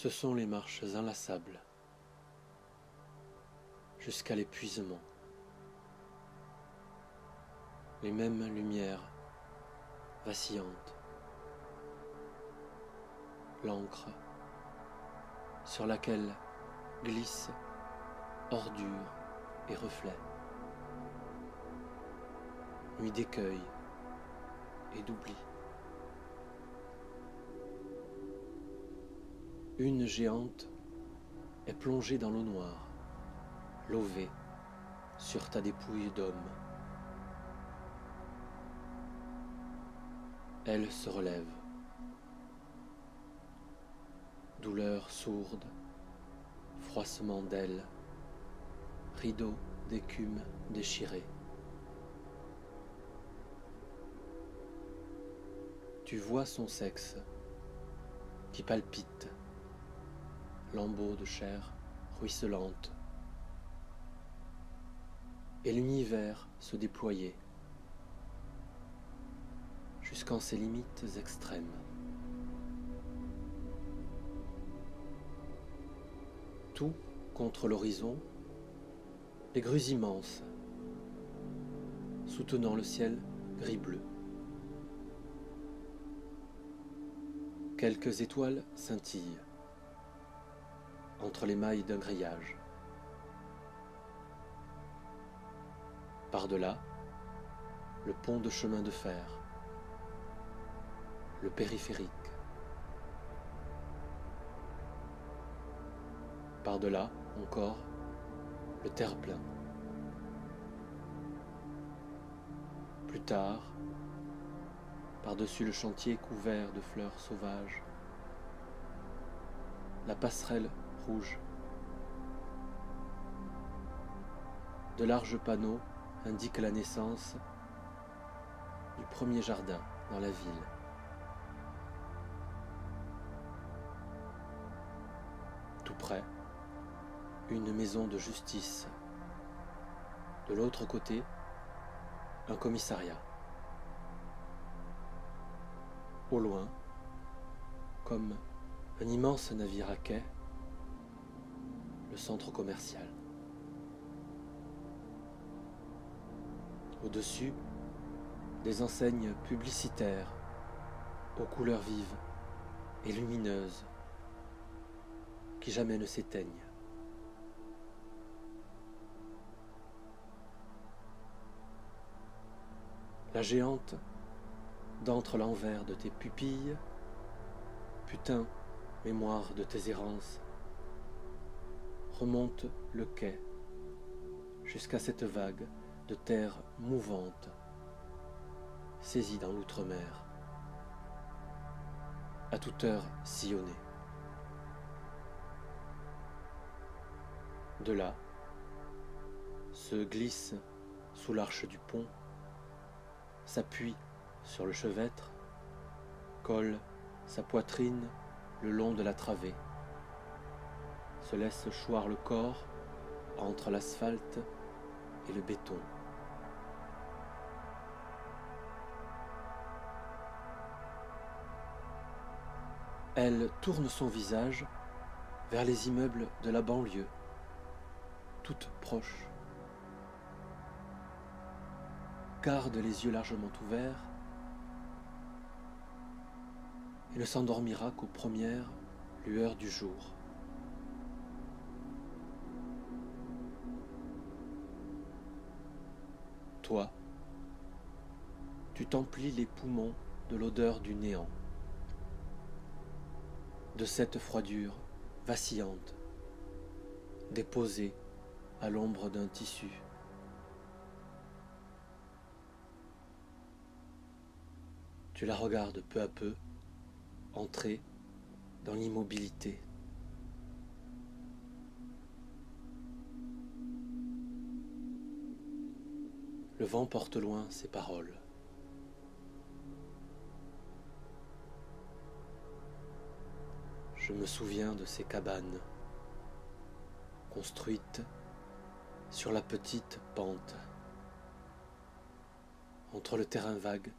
Ce sont les marches inlassables, jusqu'à l'épuisement. Les mêmes lumières vacillantes, l'encre sur laquelle glissent ordures et reflets, nuit d'écueil et d'oubli. Une géante est plongée dans l'eau noire, lovée sur ta dépouille d'homme. Elle se relève. Douleur sourde, froissement d'ailes, rideau d'écume déchiré. Tu vois son sexe qui palpite, lambeaux de chair ruisselante, et l'univers se déployer jusqu'en ses limites extrêmes. Tout contre l'horizon, les grues immenses, soutenant le ciel gris-bleu. Quelques étoiles scintillent entre les mailles d'un grillage. Par-delà, le pont de chemin de fer, le périphérique. Par-delà, encore, le terre-plein. Plus tard, par-dessus le chantier couvert de fleurs sauvages, la passerelle rouge. De larges panneaux indiquent la naissance du premier jardin dans la ville. Tout près, une maison de justice. De l'autre côté, un commissariat. Au loin, comme un immense navire à quai, le centre commercial. Au-dessus, des enseignes publicitaires aux couleurs vives et lumineuses qui jamais ne s'éteignent. La géante d'entre l'envers de tes pupilles, putain, mémoire de tes errances, remonte le quai jusqu'à cette vague de terre mouvante, saisie dans l'outre-mer, à toute heure sillonnée. De là, se glisse sous l'arche du pont, s'appuie sur le chevêtre, colle sa poitrine le long de la travée, se laisse choir le corps entre l'asphalte et le béton. Elle tourne son visage vers les immeubles de la banlieue, toute proche. Garde les yeux largement ouverts et ne s'endormira qu'aux premières lueurs du jour. Toi, tu t'emplis les poumons de l'odeur du néant, de cette froidure vacillante, déposée à l'ombre d'un tissu. Tu la regardes peu à peu entrer dans l'immobilité. Le vent porte loin ses paroles. Je me souviens de ces cabanes construites sur la petite pente entre le terrain vague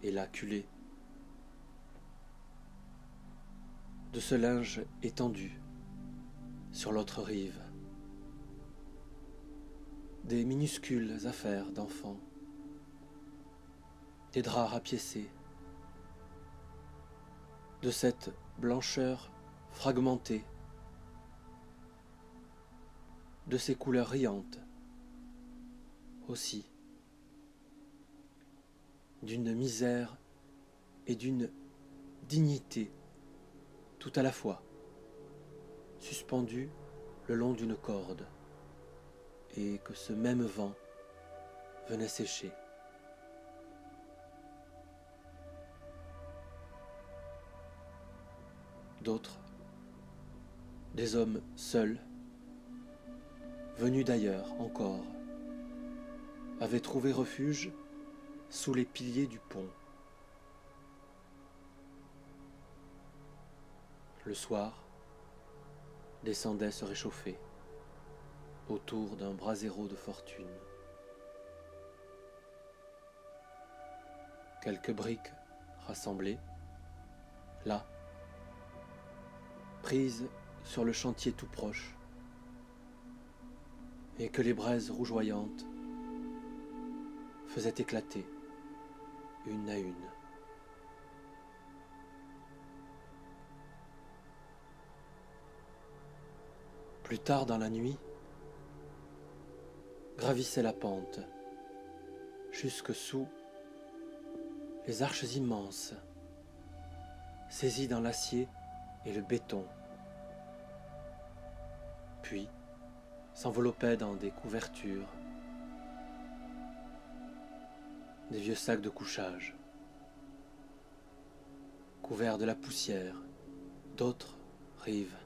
et la culée. de ce linge étendu sur l'autre rive, des minuscules affaires d'enfants, des draps rapiécés, de cette blancheur fragmentée, de ces couleurs riantes aussi, d'une misère et d'une dignité tout à la fois, suspendues le long d'une corde, et que ce même vent venait sécher. D'autres, des hommes seuls, venus d'ailleurs encore, avaient trouvé refuge sous les piliers du pont. Le soir, descendaient se réchauffer autour d'un brasero de fortune. Quelques briques rassemblées, là, prises sur le chantier tout proche, et que les braises rougeoyantes faisaient éclater une à une. Plus tard dans la nuit, gravissait la pente, jusque sous les arches immenses, saisies dans l'acier et le béton, puis s'enveloppait dans des couvertures, des vieux sacs de couchage, couverts de la poussière d'autres rives,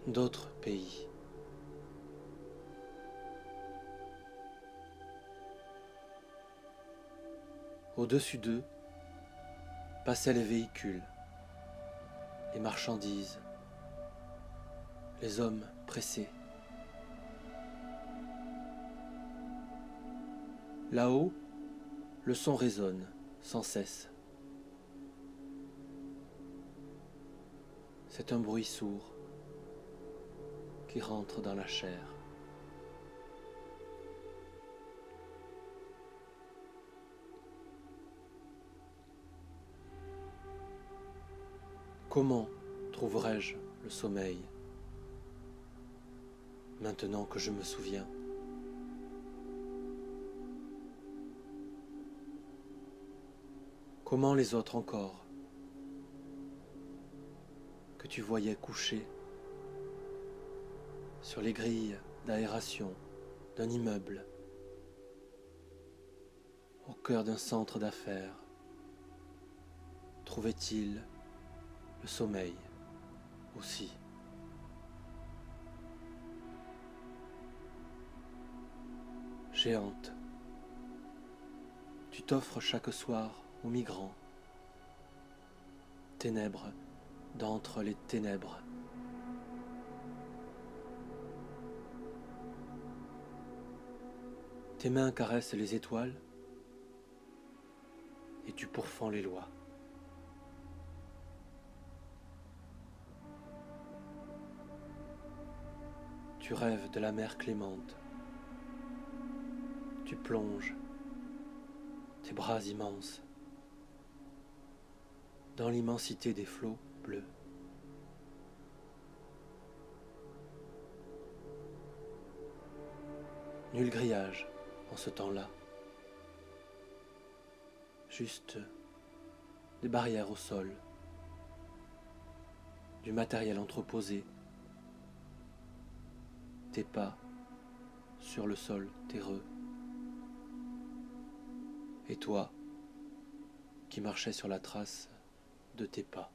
d'autres pays. Au-dessus d'eux passaient les véhicules, les marchandises, les hommes pressés. Là-haut, le son résonne sans cesse. C'est un bruit sourd qui rentre dans la chair. Comment trouverai-je le sommeil, maintenant que je me souviens? Comment les autres encore, que tu voyais couchés sur les grilles d'aération d'un immeuble, au cœur d'un centre d'affaires, trouvaient-ils le sommeil aussi? Géante, tu t'offres chaque soir aux migrants, ténèbres d'entre les ténèbres. Tes mains caressent les étoiles et tu pourfends les lois. Tu rêves de la mer clémente. Tu plonges tes bras immenses dans l'immensité des flots bleus. Nul grillage en ce temps-là, juste des barrières au sol, du matériel entreposé, tes pas sur le sol terreux, et toi qui marchais sur la trace de tes pas.